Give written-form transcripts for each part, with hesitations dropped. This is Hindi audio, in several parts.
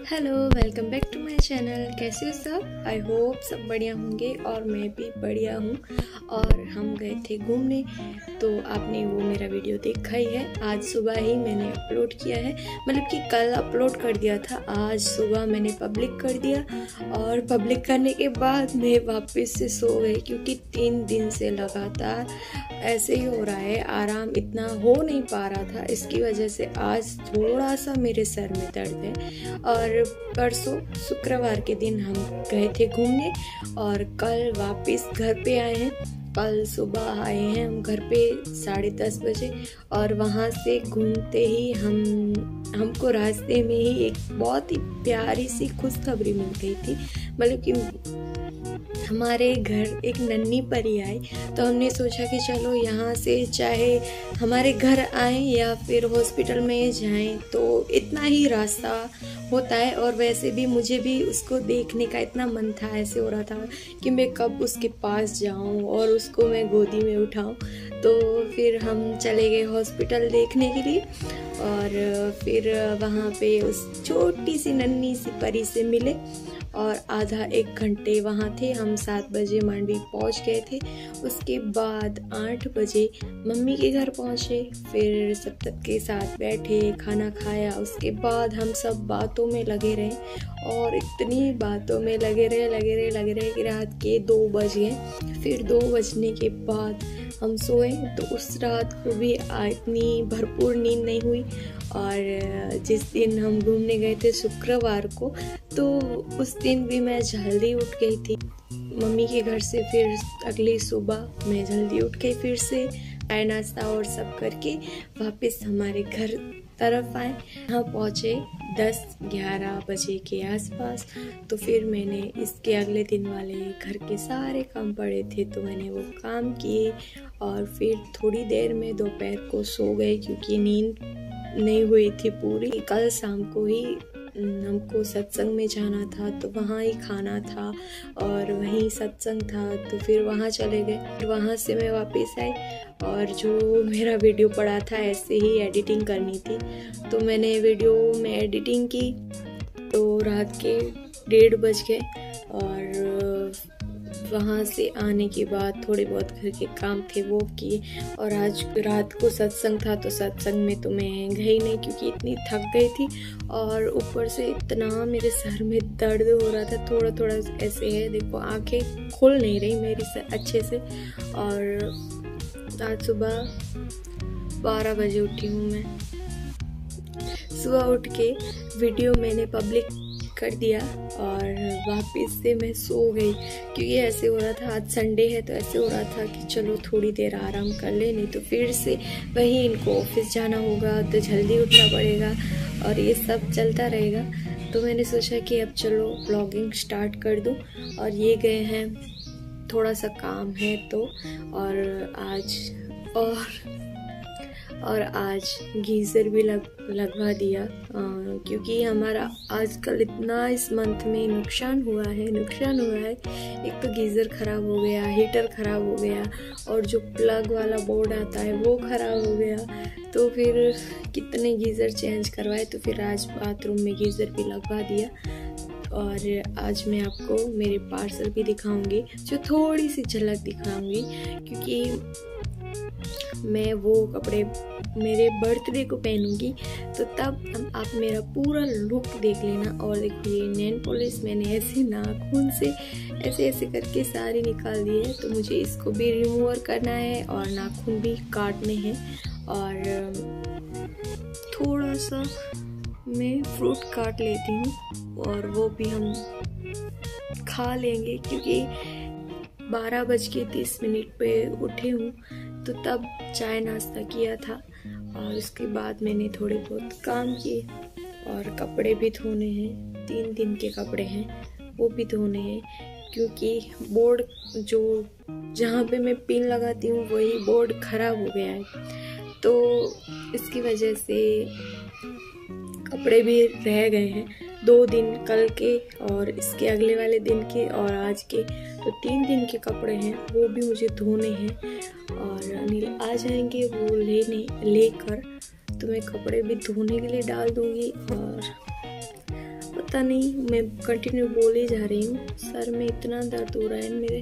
Hello, welcome back to my channel. कैसे हो सब? आई होप सब बढ़िया होंगे और मैं भी बढ़िया हूँ। और हम गए थे घूमने, तो आपने वो मेरा वीडियो देखा ही है। आज सुबह ही मैंने अपलोड किया है, मतलब कि कल अपलोड कर दिया था, आज सुबह मैंने पब्लिक कर दिया। और पब्लिक करने के बाद मैं वापस से सो गई, क्योंकि 3 दिन से लगातार ऐसे ही हो रहा है, आराम इतना हो नहीं पा रहा था। इसकी वजह से आज थोड़ा सा मेरे सर में दर्द है। और परसों शुक्रवार के दिन हम गए थे घूमने और कल वापस घर पे आए हैं। कल सुबह आए हैं हम घर पे 10:30 बजे, और वहाँ से घूमते ही हमको रास्ते में ही एक बहुत ही प्यारी सी खुशखबरी मिल गई थी। मतलब कि हमारे घर एक नन्ही परी आई, तो हमने सोचा कि चलो यहाँ से चाहे हमारे घर आए या फिर हॉस्पिटल में जाएं, तो इतना ही रास्ता होता है। और वैसे भी मुझे भी उसको देखने का इतना मन था, ऐसे हो रहा था कि मैं कब उसके पास जाऊं और उसको मैं गोदी में उठाऊं। तो फिर हम चले गए हॉस्पिटल देखने के लिए, और फिर वहाँ पे उस छोटी सी नन्ही सी परी से मिले और आधा 1 घंटे वहाँ थे। हम 7 बजे मांडवी पहुँच गए थे। उसके बाद 8 बजे मम्मी के घर पहुँचे, फिर सबके साथ बैठे, खाना खाया। उसके बाद हम सब बातों में लगे रहे, और इतनी बातों में लगे रहे कि रात के 2 बज गए। फिर 2 बजने के बाद हम सोए, तो उस रात को भी इतनी भरपूर नींद नहीं हुई। और जिस दिन हम घूमने गए थे शुक्रवार को, तो उस दिन भी मैं जल्दी उठ गई थी मम्मी के घर से। फिर अगली सुबह मैं जल्दी उठ गई, फिर से चाय नाश्ता और सब करके वापस हमारे घर तरफ आए। यहाँ पहुँचे 10-11 बजे के आसपास। तो फिर मैंने इसके अगले दिन वाले घर के सारे काम पड़े थे, तो मैंने वो काम किए। और फिर थोड़ी देर में दोपहर को सो गए, क्योंकि नींद नहीं हुई थी पूरी। कल शाम को ही हमको सत्संग में जाना था, तो वहाँ ही खाना था और वहीं सत्संग था, तो फिर वहाँ चले गए। वहाँ से मैं वापस आई, और जो मेरा वीडियो पड़ा था ऐसे ही एडिटिंग करनी थी, तो मैंने वीडियो में एडिटिंग की। तो रात के 1:30 बज गए, और वहाँ से आने के बाद थोड़े बहुत घर के काम थे वो किए। और आज रात को सत्संग था, तो सत्संग में तो मैं गई नहीं, क्योंकि इतनी थक गई थी। और ऊपर से इतना मेरे सर में दर्द हो रहा था, थोड़ा ऐसे है, देखो आंखें खुल नहीं रही मेरी अच्छे से। और आज सुबह 12 बजे उठी हूँ मैं। सुबह उठ के वीडियो मैंने पब्लिक कर दिया, और वापस से मैं सो गई, क्योंकि ऐसे हो रहा था, आज संडे है, तो ऐसे हो रहा था कि चलो थोड़ी देर आराम कर ले, नहीं तो फिर से वही इनको ऑफिस जाना होगा, तो जल्दी उठना पड़ेगा और ये सब चलता रहेगा। तो मैंने सोचा कि अब चलो ब्लॉगिंग स्टार्ट कर दूं। और ये गए हैं, थोड़ा सा काम है तो। और आज गीज़र भी लगवा दिया, क्योंकि हमारा आजकल इतना इस मंथ में नुकसान हुआ है। एक तो गीज़र ख़राब हो गया, हीटर ख़राब हो गया, और जो प्लग वाला बोर्ड आता है वो ख़राब हो गया। तो फिर कितने गीज़र चेंज करवाए, तो फिर आज बाथरूम में गीज़र भी लगवा दिया। और आज मैं आपको मेरे पार्सल भी दिखाऊंगी, जो थोड़ी सी झलक दिखाऊंगी, क्योंकि मैं वो कपड़े मेरे बर्थडे को पहनूंगी, तो तब आप मेरा पूरा लुक देख लेना। और देखो, ये नेल पॉलिश मैंने ऐसे नाखून से ऐसे करके सारी निकाल दी है, तो मुझे इसको भी रिमूवर करना है और नाखून भी काटने हैं। और थोड़ा सा मैं फ्रूट काट लेती हूँ, और वो भी हम खा लेंगे, क्योंकि 12:30 पे उठे हूँ, तो तब चाय नाश्ता किया था। और उसके बाद मैंने थोड़े बहुत काम किए, और कपड़े भी धोने हैं, 3 दिन के कपड़े हैं वो भी धोने हैं, क्योंकि बोर्ड जो जहाँ पे मैं पिन लगाती हूँ वही बोर्ड ख़राब हो गया है, तो इसकी वजह से कपड़े भी रह गए हैं। 2 दिन कल के और इसके अगले वाले दिन के और आज के, तो 3 दिन के कपड़े हैं, वो भी मुझे धोने हैं। और अनिल आ जाएंगे वो लेकर, तो मैं कपड़े भी धोने के लिए डाल दूँगी। और पता नहीं, मैं कंटिन्यू बोले जा रही हूँ, सर में इतना दर्द हो रहा है मेरे।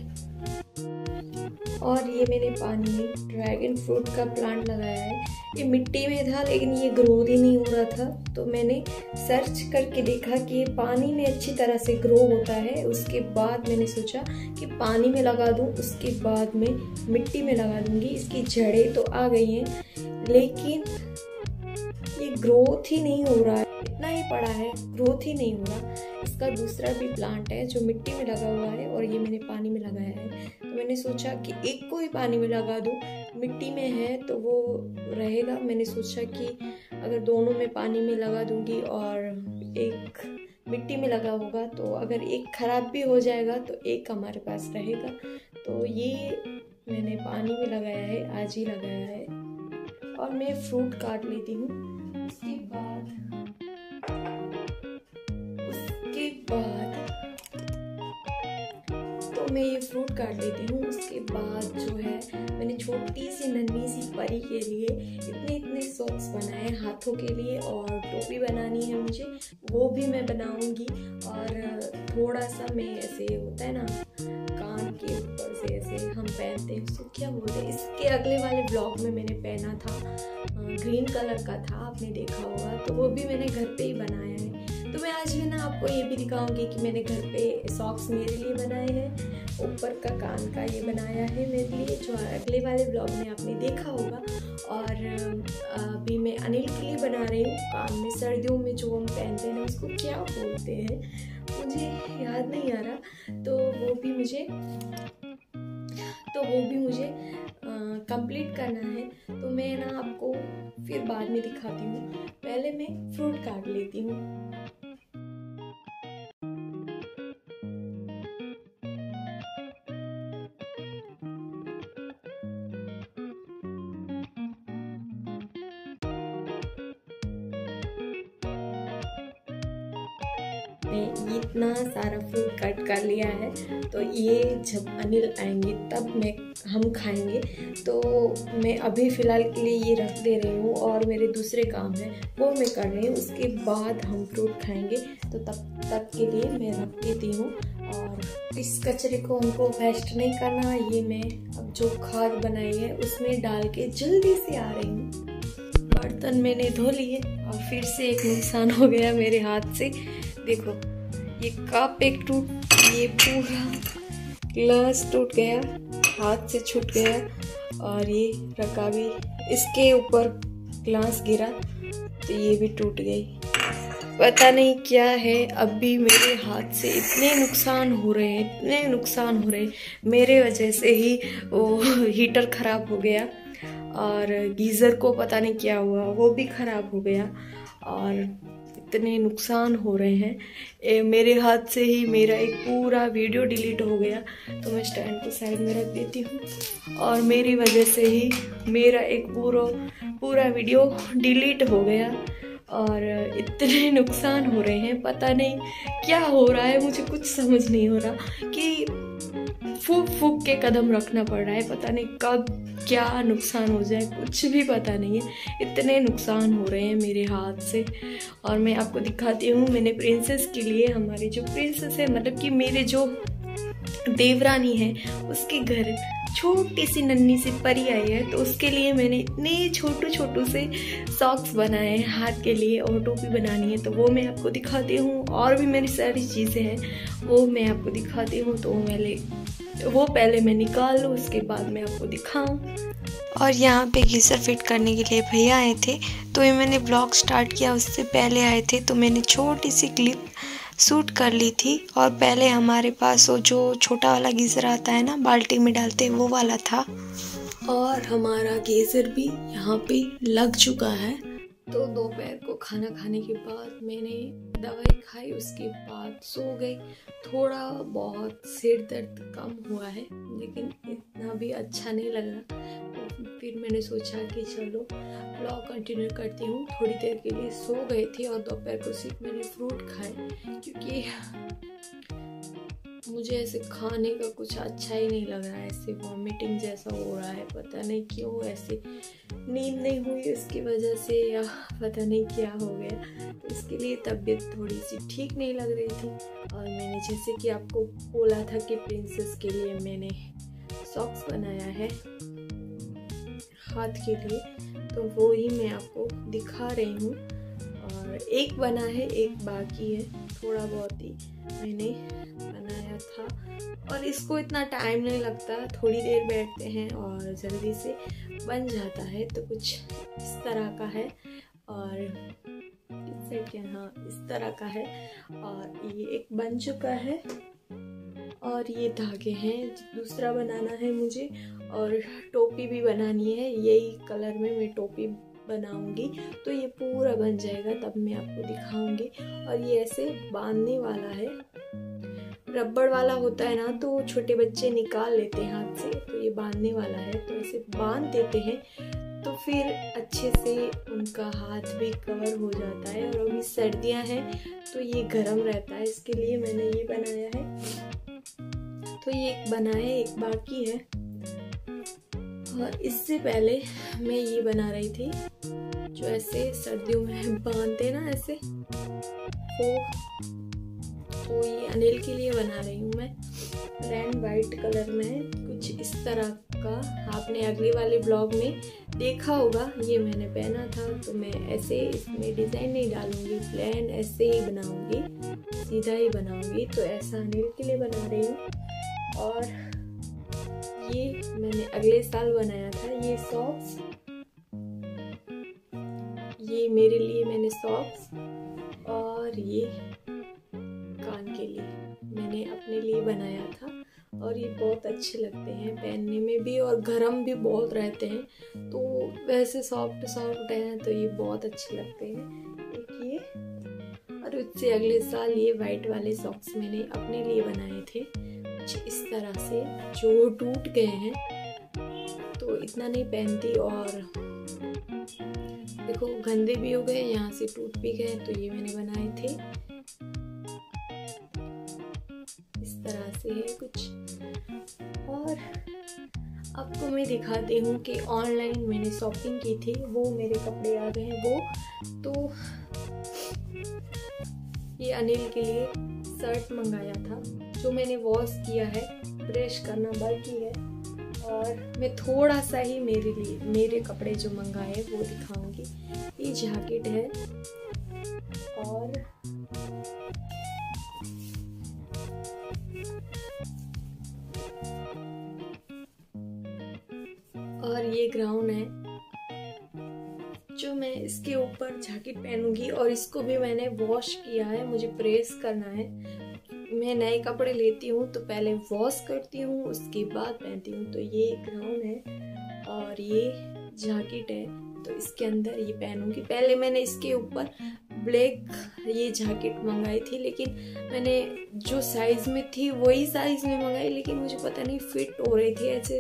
और ये मैंने पानी में ड्रैगन फ्रूट का प्लांट लगाया है। ये मिट्टी में था लेकिन ये ग्रोथ ही नहीं हो रहा था, तो मैंने सर्च करके देखा कि ये पानी में अच्छी तरह से ग्रो होता है। उसके बाद मैंने सोचा कि पानी में लगा दूं, उसके बाद में मिट्टी में लगा दूंगी। इसकी जड़ें तो आ गई हैं लेकिन ये ग्रोथ ही नहीं हो रहा है, इतना ही पड़ा है, ग्रोथ ही नहीं हो रहा। इसका दूसरा भी प्लांट है जो मिट्टी में लगा हुआ है और ये मैंने पानी में लगाया है। तो मैंने सोचा कि एक को ही पानी में लगा दूं, मिट्टी में है तो वो रहेगा। मैंने सोचा कि अगर दोनों में पानी में लगा दूंगी और एक मिट्टी में लगा होगा तो अगर एक खराब भी हो जाएगा तो एक हमारे पास रहेगा। तो ये मैंने पानी में लगाया है, आज ही लगाया है। और मैं फ्रूट काट लेती हूँ। उसके बाद तो मैं ये फ्रूट काट लेती हूँ। उसके बाद जो है मैंने छोटी सी नन्ही सी परी के लिए इतने सॉक्स बनाए हाथों के लिए, और टोपी बनानी है मुझे, वो भी मैं बनाऊंगी। और थोड़ा सा मैं ऐसे होता है ना कान के ऊपर से ऐसे हम पहनते हैं, उसको क्या बोलते हैं, इसके अगले वाले ब्लॉग में मैंने पहना था, ग्रीन कलर का था, आपने देखा होगा, तो वो भी मैंने घर पे ही बनाया है। तो मैं आज भी ना आपको ये भी दिखाऊंगी कि मैंने घर पे सॉक्स मेरे लिए बनाए हैं, ऊपर का कान का ये बनाया है मेरे लिए, जो अगले वाले ब्लॉग में आपने देखा होगा। और अभी मैं अनिल के लिए बना रही हूँ कान में, सर्दियों में जो हम पहनते हैं उसको क्या बोलते हैं मुझे याद नहीं आ रहा, तो वो भी मुझे कंप्लीट करना है। तो मैं ना आपको फिर बाद में दिखाती हूँ, पहले मैं फ्रूट काट लेती हूँ। इतना सारा फ्रूट कट कर लिया है, तो ये जब अनिल आएंगे तब हम खाएंगे। तो मैं अभी फ़िलहाल के लिए ये रख दे रही हूँ और मेरे दूसरे काम है वो मैं कर रही हूँ, उसके बाद हम फ्रूट खाएंगे। तो तब तक के लिए मैं रख देती हूँ। और इस कचरे को हमको वेस्ट नहीं करना, ये मैं अब जो खाद बनाई है उसमें डाल के जल्दी से आ रही हूँ। बर्तन मैंने धो लिए और फिर से एक नुकसान हो गया मेरे हाथ से। देखो ये कप एक ये पूरा ग्लास टूट गया, हाथ से छूट गया। और ये रकाबी इसके ऊपर ग्लास गिरा तो ये भी टूट गई। पता नहीं क्या है, अभी मेरे हाथ से इतने नुकसान हो रहे हैं, मेरे वजह से ही वो हीटर ख़राब हो गया और गीज़र को पता नहीं क्या हुआ, वो भी ख़राब हो गया। और इतने नुकसान हो रहे हैं, मेरे हाथ से ही मेरा एक पूरा वीडियो डिलीट हो गया। तो मैं स्टैंड को साइड में रख देती हूँ और मेरी वजह से ही मेरा एक पूरा वीडियो डिलीट हो गया। और इतने नुकसान हो रहे हैं, पता नहीं क्या हो रहा है, मुझे कुछ समझ नहीं हो रहा कि फूक के कदम रखना पड़ रहा है, पता नहीं कब क्या नुकसान हो जाए, कुछ भी पता नहीं है। इतने नुकसान हो रहे हैं मेरे हाथ से। और मैं आपको दिखाती हूँ, मैंने प्रिंसेस के लिए, हमारी जो प्रिंसेस है मतलब कि मेरे जो देवरानी है उसके घर छोटी सी नन्ही सी परी आई है, तो उसके लिए मैंने इतने छोटू से सॉक्स बनाए हैं हाथ के लिए, और टोपी बनानी है तो वो मैं आपको दिखाती हूँ। और भी मेरी सारी चीज़ें हैं वो मैं आपको दिखाती हूँ। तो वो पहले मैं निकाल लूँ, उसके बाद मैं आपको दिखाऊँ। और यहाँ पे गीज़र फिट करने के लिए भैया आए थे, तो ये मैंने ब्लॉग स्टार्ट किया उससे पहले आए थे, तो मैंने छोटी सी क्लिप शूट कर ली थी। और पहले हमारे पास वो जो छोटा वाला गीज़र आता है ना, बाल्टी में डालते, वो वाला था। और हमारा गीज़र भी यहाँ पे लग चुका है। तो दोपहर को खाना खाने के बाद मैंने दवाई खाई, उसके बाद सो गई। थोड़ा बहुत सिर दर्द कम हुआ है लेकिन इतना भी अच्छा नहीं लग रहा। फिर मैंने सोचा कि चलो ब्लॉग कंटिन्यू करती हूँ। थोड़ी देर के लिए सो गए थे और दोपहर को सिर्फ मैंने फ्रूट खाए, क्योंकि मुझे ऐसे खाने का कुछ अच्छा ही नहीं लग रहा है, ऐसे वॉमिटिंग जैसा हो रहा है, पता नहीं क्यों, ऐसे नींद नहीं हुई उसकी वजह से या पता नहीं क्या हो गया। तो इसके लिए तबीयत थोड़ी सी ठीक नहीं लग रही थी। और मैंने जैसे कि आपको बोला था कि प्रिंसेस के लिए मैंने सॉक्स बनाया है हाथ के लिए, तो वो ही मैं आपको दिखा रही हूँ। और एक बना है, एक बाकी है, थोड़ा बहुत ही मैंने बनाया था। और इसको इतना टाइम नहीं लगता, थोड़ी देर बैठते हैं और जल्दी से बन जाता है। तो कुछ इस तरह का है और इस साइड के हाँ इस तरह का है। और ये एक बन चुका है और ये धागे हैं, दूसरा बनाना है मुझे। और टोपी भी बनानी है, यही कलर में मैं टोपी बनाऊंगी। तो ये पूरा बन जाएगा तब मैं आपको दिखाऊंगी। और ये ऐसे बांधने वाला है, रबड़ वाला होता है ना, तो छोटे बच्चे निकाल लेते हैं हाथ से, तो ये बांधने वाला है। तो ऐसे बांध देते हैं तो फिर अच्छे से उनका हाथ भी कवर हो जाता है। और अभी सर्दियां हैं तो ये गर्म रहता है, इसके लिए मैंने ये बनाया है। तो ये एक बना है, एक बाकी है। और इससे पहले मैं ये बना रही थी जो ऐसे सर्दियों में बांधते ना ऐसे, तो ये अनिल के लिए बना रही हूँ मैं। रेड वाइट कलर में कुछ इस तरह का आपने अगले वाले ब्लॉग में देखा होगा। ये मैंने पहना था, तो मैं ऐसे इसमें डिज़ाइन नहीं डालूंगी, प्लेन ऐसे ही बनाऊंगी, सीधा ही बनाऊंगी। तो ऐसा अनिल के लिए बना रही हूँ। और ये मैंने अगले साल बनाया था ये सॉक्स, ये मेरे लिए मैंने सॉक्स, और ये कान के लिए मैंने अपने लिए बनाया था। और ये बहुत अच्छे लगते हैं पहनने में भी, और गरम भी बहुत रहते हैं, तो वैसे सॉफ्ट सॉफ्ट हैं तो ये बहुत अच्छे लगते हैं। एक ये, और उससे अगले साल ये वाइट वाले सॉक्स मैंने अपने लिए बनाए थे कुछ इस तरह से, जो टूट गए हैं तो इतना नहीं पहनती। और देखो गंदे भी हो गए, यहाँ से टूट भी गए, तो ये मैंने बनाए थे इस तरह से है कुछ। और आपको मैं दिखाती हूँ कि ऑनलाइन मैंने शॉपिंग की थी, वो मेरे कपड़े आ गए हैं वो। तो ये अनिल के लिए शर्ट मंगाया था जो मैंने वॉश किया है, प्रेस करना बाकी है। और मैं थोड़ा सा ही मेरे कपड़े जो मंगाए वो दिखाऊंगी। ये जैकेट है और ये ग्राउन है जो मैं इसके ऊपर जैकेट पहनूंगी। और इसको भी मैंने वॉश किया है, मुझे प्रेस करना है। मैं नए कपड़े लेती हूँ तो पहले वॉश करती हूँ, उसके बाद पहनती हूँ। तो ये ग्राउन है और ये जैकेट है, तो इसके अंदर ये पहनूंगी। पहले मैंने इसके ऊपर ब्लैक ये जैकेट मंगाई थी, लेकिन मैंने जो साइज़ में थी वही साइज़ में मंगाई, लेकिन मुझे पता नहीं फिट हो रही थी ऐसे।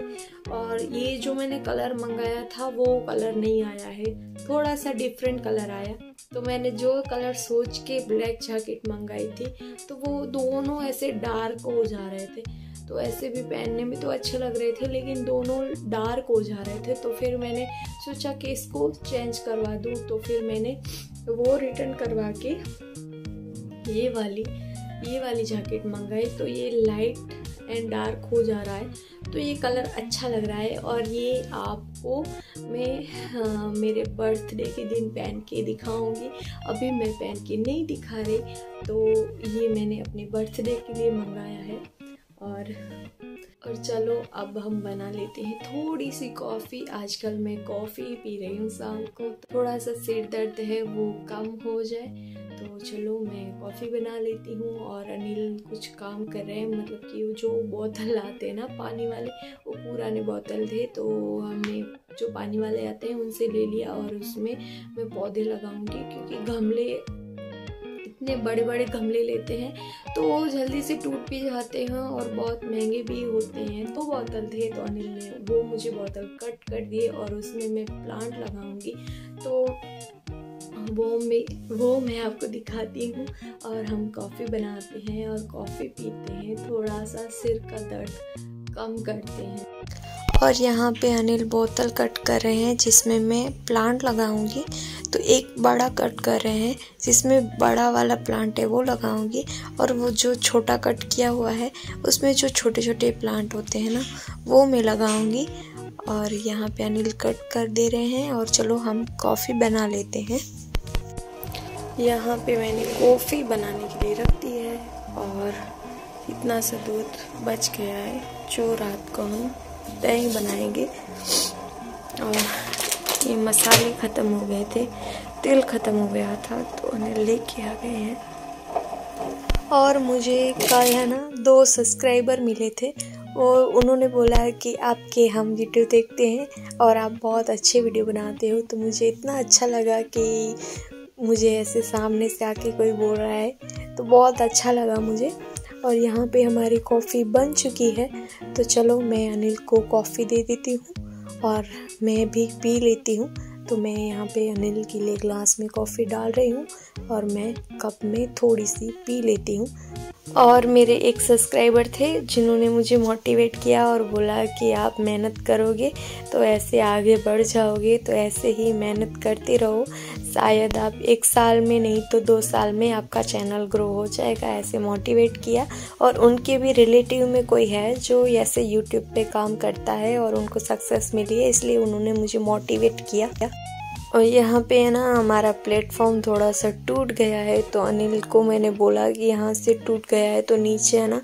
और ये जो मैंने कलर मंगाया था वो कलर नहीं आया है, थोड़ा सा डिफरेंट कलर आया। तो मैंने जो कलर सोच के ब्लैक जैकेट मंगाई थी तो वो दोनों ऐसे डार्क हो जा रहे थे, तो ऐसे भी पहनने में तो अच्छे लग रहे थे, लेकिन दोनों डार्क हो जा रहे थे। तो फिर मैंने सोचा कि इसको चेंज करवा दूँ, तो फिर मैंने वो रिटर्न करवा के ये वाली जैकेट मंगाई। तो ये लाइट एंड डार्क हो जा रहा है, तो ये कलर अच्छा लग रहा है। और ये आपको मैं मेरे बर्थडे के दिन पहन के दिखाऊंगी, अभी मैं पहन के नहीं दिखा रही। तो ये मैंने अपने बर्थडे के लिए मंगाया है। और चलो अब हम बना लेते हैं थोड़ी सी कॉफ़ी। आजकल मैं कॉफ़ी पी रही हूँ शाम को, थोड़ा सा सिर दर्द है वो कम हो जाए। तो चलो मैं कॉफ़ी बना लेती हूँ। और अनिल कुछ काम कर रहे हैं, मतलब कि जो बोतल लाते हैं ना पानी वाले, वो पुराने बोतल थे, तो हमने जो पानी वाले आते हैं उनसे ले लिया। और उसमें मैं पौधे लगाऊंगी, क्योंकि गमले इतने बड़े बड़े गमले लेते हैं तो वो जल्दी से टूट भी जाते हैं और बहुत महंगे भी होते हैं। तो बोतल थे, तो अनिल ने वो मुझे बोतल कट कर दिए और उसमें मैं प्लांट लगाऊंगी। तो वो मैं आपको दिखाती हूँ। और हम कॉफ़ी बनाते हैं और कॉफ़ी पीते हैं, थोड़ा सा सिर का दर्द कम करते हैं। और यहाँ पे अनिल बोतल कट कर रहे हैं जिसमें मैं प्लांट लगाऊंगी। तो एक बड़ा कट कर रहे हैं जिसमें बड़ा वाला प्लांट है वो लगाऊंगी, और वो जो छोटा कट किया हुआ है उसमें जो छोटे छोटे प्लांट होते हैं ना वो मैं लगाऊंगी। और यहाँ पे अनिल कट कर दे रहे हैं और चलो हम कॉफ़ी बना लेते हैं। यहाँ पे मैंने कॉफ़ी बनाने के लिए रख दी है और इतना सा दूध बच गया है जो रात को हम दही बनाएंगे। और ये मसाले ख़त्म हो गए थे, तेल ख़त्म हो गया था तो उन्हें लेके आ गए हैं। और मुझे कल है ना 2 सब्सक्राइबर मिले थे, वो उन्होंने बोला है कि आपके हम वीडियो देखते हैं और आप बहुत अच्छे वीडियो बनाते हो। तो मुझे इतना अच्छा लगा कि मुझे ऐसे सामने से आके कोई बोल रहा है, तो बहुत अच्छा लगा मुझे। और यहाँ पे हमारी कॉफ़ी बन चुकी है, तो चलो मैं अनिल को कॉफ़ी दे देती हूँ और मैं भी पी लेती हूँ। तो मैं यहाँ पे अनिल के लिए ग्लास में कॉफ़ी डाल रही हूँ और मैं कप में थोड़ी सी पी लेती हूँ। और मेरे एक सब्सक्राइबर थे जिन्होंने मुझे मोटिवेट किया और बोला कि आप मेहनत करोगे तो ऐसे आगे बढ़ जाओगे, तो ऐसे ही मेहनत करते रहो, शायद आप 1 साल में नहीं तो 2 साल में आपका चैनल ग्रो हो जाएगा, ऐसे मोटिवेट किया। और उनके भी रिलेटिव में कोई है जो ऐसे यूट्यूब पे काम करता है और उनको सक्सेस मिली है, इसलिए उन्होंने मुझे मोटिवेट किया। और यहाँ पे है ना हमारा प्लेटफॉर्म थोड़ा सा टूट गया है, तो अनिल को मैंने बोला कि यहाँ से टूट गया है तो नीचे है ना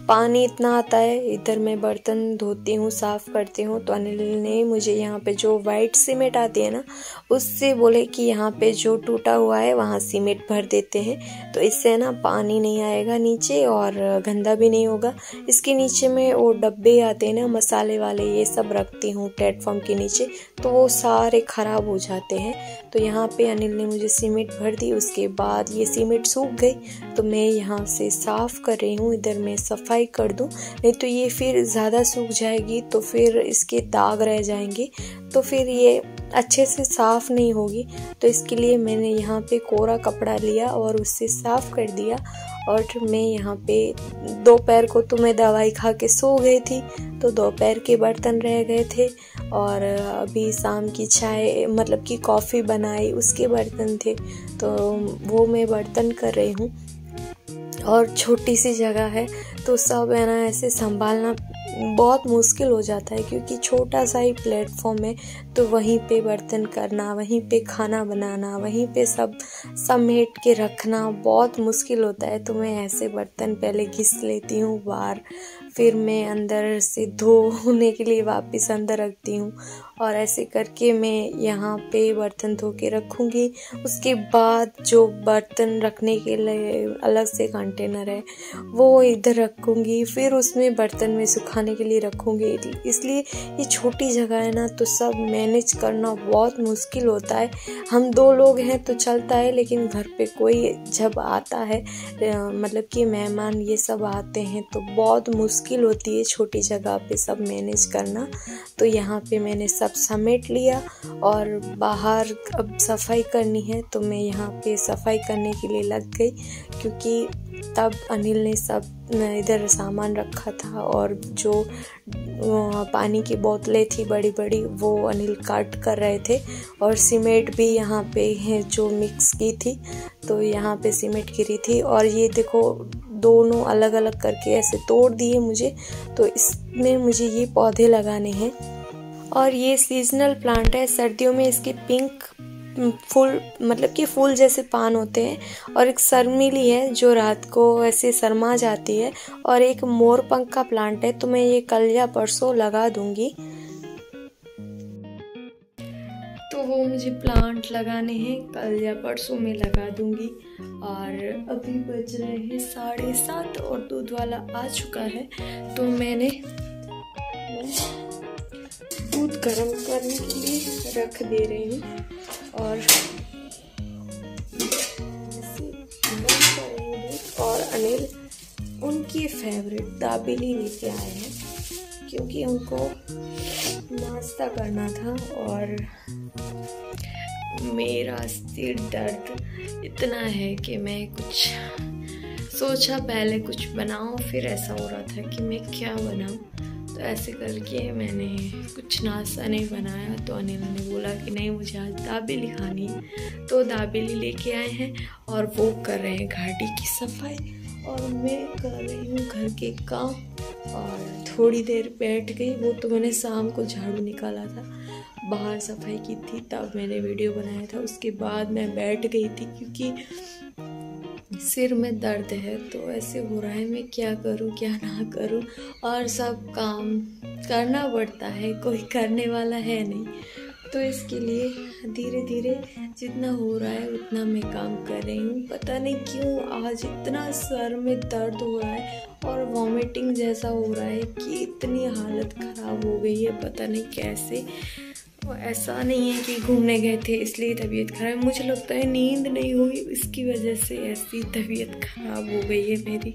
पानी इतना आता है, इधर मैं बर्तन धोती हूँ साफ़ करती हूँ, तो अनिल ने मुझे यहाँ पे जो वाइट सीमेंट आती है ना उससे बोले कि यहाँ पे जो टूटा हुआ है वहाँ सीमेंट भर देते हैं, तो इससे ना पानी नहीं आएगा नीचे और गंदा भी नहीं होगा। इसके नीचे में वो डब्बे आते हैं ना मसाले वाले, ये सब रखती हूँ प्लेटफॉर्म के नीचे, तो वो सारे ख़राब हो जाते हैं। तो यहाँ पे अनिल ने मुझे सीमेंट भर दी, उसके बाद ये सीमेंट सूख गई तो मैं यहाँ से साफ़ कर रही हूँ। इधर मैं सफाई कर दूँ, नहीं तो ये फिर ज़्यादा सूख जाएगी तो फिर इसके दाग रह जाएंगे, तो फिर ये अच्छे से साफ़ नहीं होगी। तो इसके लिए मैंने यहाँ पे कोरा कपड़ा लिया और उससे साफ़ कर दिया। और मैं यहाँ पे दोपहर को तो मैं दवाई खा के सो गई थी, तो दोपहर के बर्तन रह गए थे। और अभी शाम की चाय मतलब कि कॉफ़ी बनाई उसके बर्तन थे, तो वो मैं बर्तन कर रही हूँ। और छोटी सी जगह है तो सब है ना ऐसे संभालना बहुत मुश्किल हो जाता है, क्योंकि छोटा सा ही प्लेटफॉर्म है, तो वहीं पे बर्तन करना, वहीं पे खाना बनाना, वहीं पे सब समेट के रखना बहुत मुश्किल होता है। तो मैं ऐसे बर्तन पहले घिस लेती हूँ बाहर, फिर मैं अंदर से धोने के लिए वापस अंदर रखती हूँ, और ऐसे करके मैं यहाँ पे बर्तन धो के रखूँगी। उसके बाद जो बर्तन रखने के लिए अलग से कंटेनर है वो इधर रखूँगी, फिर उसमें बर्तन में सुखाने के लिए रखूँगी। इसलिए ये छोटी जगह है ना, तो सब मैनेज करना बहुत मुश्किल होता है। हम 2 लोग हैं तो चलता है, लेकिन घर पे कोई जब आता है मतलब कि मेहमान ये सब आते हैं तो बहुत मुश्किल होती है छोटी जगह पे सब मैनेज करना। तो यहाँ पे मैंने सब समेट लिया और बाहर अब सफाई करनी है, तो मैं यहाँ पे सफाई करने के लिए लग गई, क्योंकि तब अनिल ने सब इधर सामान रखा था और जो पानी की बोतलें थी बड़ी बड़ी वो अनिल काट कर रहे थे, और सीमेंट भी यहाँ पे है जो मिक्स की थी, तो यहाँ पे सीमेंट गिरी थी। और ये देखो दोनों अलग अलग करके ऐसे तोड़ दिए मुझे, तो इसमें मुझे ये पौधे लगाने हैं। और ये सीजनल प्लांट है, सर्दियों में इसके पिंक फूल मतलब कि फूल जैसे पान होते हैं, और एक शर्मीली है जो रात को ऐसे शर्मा जाती है, और एक मोर पंख का प्लांट है, तो मैं ये कल या परसों लगा दूंगी। तो वो मुझे प्लांट लगाने हैं, कल या परसों में लगा दूंगी। और अभी बज रहे हैं 7:30 और दूध वाला आ चुका है, तो मैंने दूध गर्म करने के लिए रख दे रही हूँ। और और अनिल उनकी फेवरेट दाबेली लेके आए हैं, क्योंकि उनको नाश्ता करना था। और मेरा सिर दर्द इतना है कि मैं कुछ सोचा पहले कुछ बनाऊं, फिर ऐसा हो रहा था कि मैं क्या बनाऊं, तो तो ऐसे करके मैंने कुछ नाश्ता नहीं बनाया। तो अनिल ने बोला कि नहीं मुझे आज दाबेली खानी है, तो दाबेली लेके आए हैं और वो कर रहे हैं घाटी की सफाई और मैं कर रही हूँ घर के काम। और थोड़ी देर बैठ गई, वो तो मैंने शाम को झाड़ू निकाला था, बाहर सफाई की थी, तब मैंने वीडियो बनाया था। उसके बाद मैं बैठ गई थी क्योंकि सिर में दर्द है, तो ऐसे हो रहा है मैं क्या करूं क्या ना करूं, और सब काम करना पड़ता है, कोई करने वाला है नहीं। तो इसके लिए धीरे धीरे जितना हो रहा है उतना मैं काम कर रही हूँ। पता नहीं क्यों आज इतना सर में दर्द हो रहा है और वॉमिटिंग जैसा हो रहा है कि इतनी हालत ख़राब हो गई है, पता नहीं कैसे। और ऐसा नहीं है कि घूमने गए थे इसलिए तबीयत खराब है, मुझे लगता है नींद नहीं हुई, इसकी वजह से ऐसी तबीयत खराब हो गई है मेरी।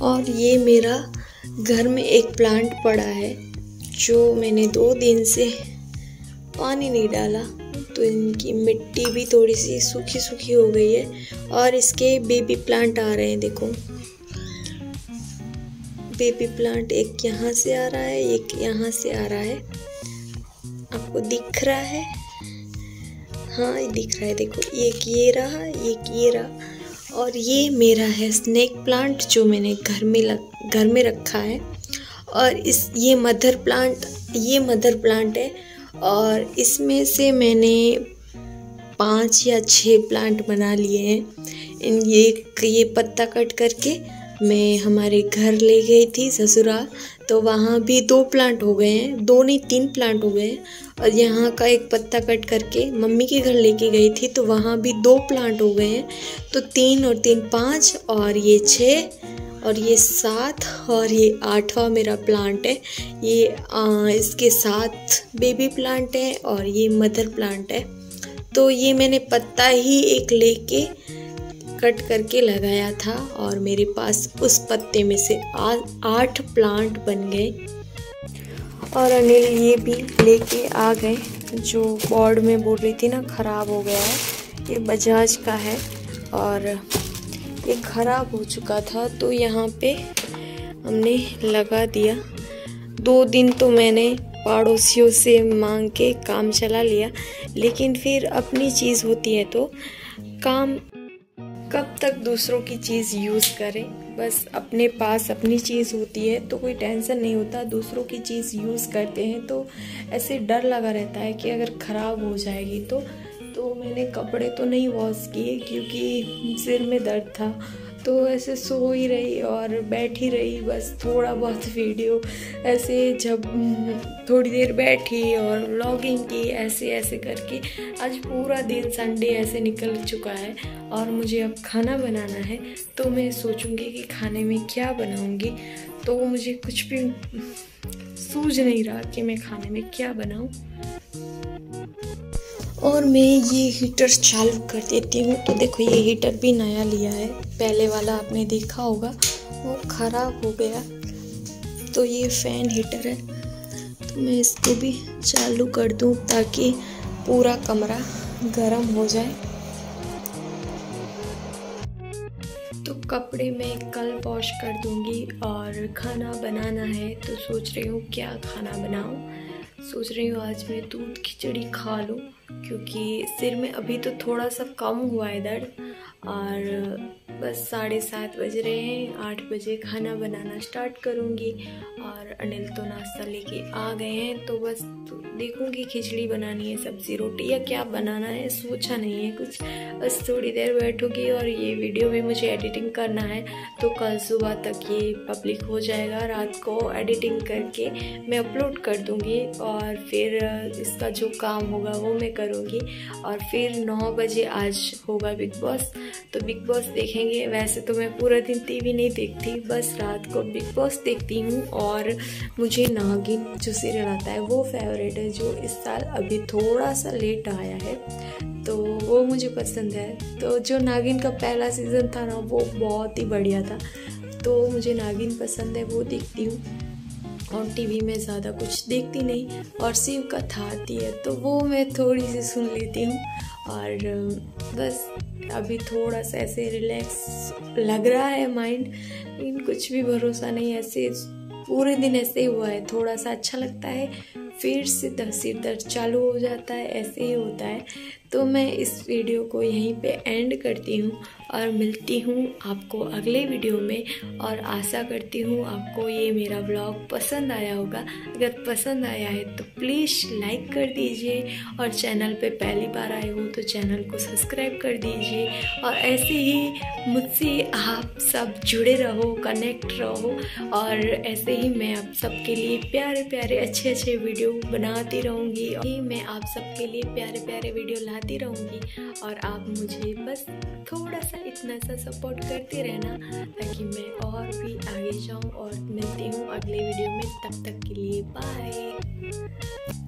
और ये मेरा घर में एक प्लांट पड़ा है जो मैंने 2 दिन से पानी नहीं डाला, तो इनकी मिट्टी भी थोड़ी सी सूखी सूखी हो गई है। और इसके बेबी प्लांट आ रहे हैं, देखो बेबी प्लांट एक यहाँ से आ रहा है, एक यहाँ से आ रहा है, आपको दिख रहा है? हाँ ये दिख रहा है, देखो एक ये रहा, एक ये रहा। और ये मेरा है स्नेक प्लांट जो मैंने घर में रखा है। और ये मदर प्लांट है और इसमें से मैंने 5 या 6 प्लांट बना लिए हैं। ये पत्ता कट करके मैं हमारे घर ले गई थी ससुराल, तो वहाँ भी 2 प्लांट हो गए हैं, 2 नहीं 3 प्लांट हो गए हैं। और यहाँ का एक पत्ता कट करके मम्मी के घर लेके गई थी, तो वहाँ भी 2 प्लांट हो गए हैं। तो 3 और 3 5 और ये 6 और ये 7 और ये 8वां मेरा प्लांट है। ये इसके 7 बेबी प्लांट हैं और ये मदर प्लांट है। तो ये मैंने पत्ता ही एक लेके कट करके लगाया था और मेरे पास उस पत्ते में से 8 प्लांट बन गए। और अनिल ये भी लेके आ गए, जो बोर्ड में बोल रही थी ना ख़राब हो गया है, ये बजाज का है और ये ख़राब हो चुका था, तो यहाँ पे हमने लगा दिया। 2 दिन तो मैंने पड़ोसियों से मांग के काम चला लिया, लेकिन फिर अपनी चीज़ होती है तो काम कब तक दूसरों की चीज़ यूज़ करें। बस अपने पास अपनी चीज़ होती है तो कोई टेंशन नहीं होता, दूसरों की चीज़ यूज़ करते हैं तो ऐसे डर लगा रहता है कि अगर ख़राब हो जाएगी तो मैंने कपड़े तो नहीं वॉश किए क्योंकि सिर में दर्द था, तो ऐसे सो ही रही और बैठी रही, बस थोड़ा बहुत वीडियो ऐसे जब थोड़ी देर बैठी और व्लॉगिंग की, ऐसे करके आज पूरा दिन संडे ऐसे निकल चुका है। और मुझे अब खाना बनाना है, तो मैं सोचूंगी कि खाने में क्या बनाऊंगी, तो मुझे कुछ भी सूझ नहीं रहा कि मैं खाने में क्या बनाऊं। और मैं ये हीटर चालू कर देती हूँ। तो देखो ये हीटर भी नया लिया है, पहले वाला आपने देखा होगा वो ख़राब हो गया, तो ये फ़ैन हीटर है, तो मैं इसको भी चालू कर दूँ ताकि पूरा कमरा गर्म हो जाए। तो कपड़े मैं कल वॉश कर दूँगी और खाना बनाना है, तो सोच रही हूँ क्या खाना बनाऊँ। सोच रही हूँ आज मैं दूध खिचड़ी खा लूँ क्योंकि सिर में अभी तो थोड़ा सा कम हुआ है दर्द। और बस 7:30 बज रहे हैं, 8 बजे खाना बनाना स्टार्ट करूँगी। और अनिल तो नाश्ता लेके आ गए हैं, तो बस देखूँगी खिचड़ी बनानी है, सब्ज़ी रोटी या क्या बनाना है सोचा नहीं है कुछ, बस थोड़ी देर बैठूँगी। और ये वीडियो भी मुझे एडिटिंग करना है, तो कल सुबह तक ये पब्लिक हो जाएगा। रात को एडिटिंग करके मैं अपलोड कर दूँगी और फिर इसका जो काम होगा वो मैं करूँगी। और फिर 9 बजे आज होगा बिग बॉस, तो बिग बॉस देखेंगे। वैसे तो मैं पूरा दिन टीवी नहीं देखती, बस रात को बिग बॉस देखती हूँ। और मुझे नागिन जो सीरियल आता है वो फेवरेट है, जो इस साल अभी थोड़ा सा लेट आया है, तो वो मुझे पसंद है। तो जो नागिन का पहला सीज़न था ना वो बहुत ही बढ़िया था, तो मुझे नागिन पसंद है, वो देखती हूँ। और टीवी में ज़्यादा कुछ देखती नहीं। और शिव कथा आती है तो वो मैं थोड़ी सी सुन लेती हूँ। और बस अभी थोड़ा सा ऐसे रिलैक्स लग रहा है माइंड, लेकिन कुछ भी भरोसा नहीं, ऐसे पूरे दिन ऐसे ही हुआ है। थोड़ा सा अच्छा लगता है, फिर से सिर दर्द चालू हो जाता है, ऐसे ही होता है। तो मैं इस वीडियो को यहीं पे एंड करती हूँ और मिलती हूँ आपको अगले वीडियो में। और आशा करती हूँ आपको ये मेरा व्लॉग पसंद आया होगा। अगर पसंद आया है तो प्लीज़ लाइक कर दीजिए, और चैनल पे पहली बार आए हो तो चैनल को सब्सक्राइब कर दीजिए। और ऐसे ही मुझसे आप सब जुड़े रहो, कनेक्ट रहो, और ऐसे ही मैं आप सबके लिए प्यारे प्यारे अच्छे अच्छे वीडियो बनाती रहूँगी। मैं आप सबके लिए प्यारे प्यारे वीडियो लाती रहूँगी, और आप मुझे बस थोड़ा सा इतना सा सपोर्ट करते रहना, ताकि मैं और भी आगे जाऊँ। और मिलती हूँ अगले वीडियो में, तब तक के लिए बाय।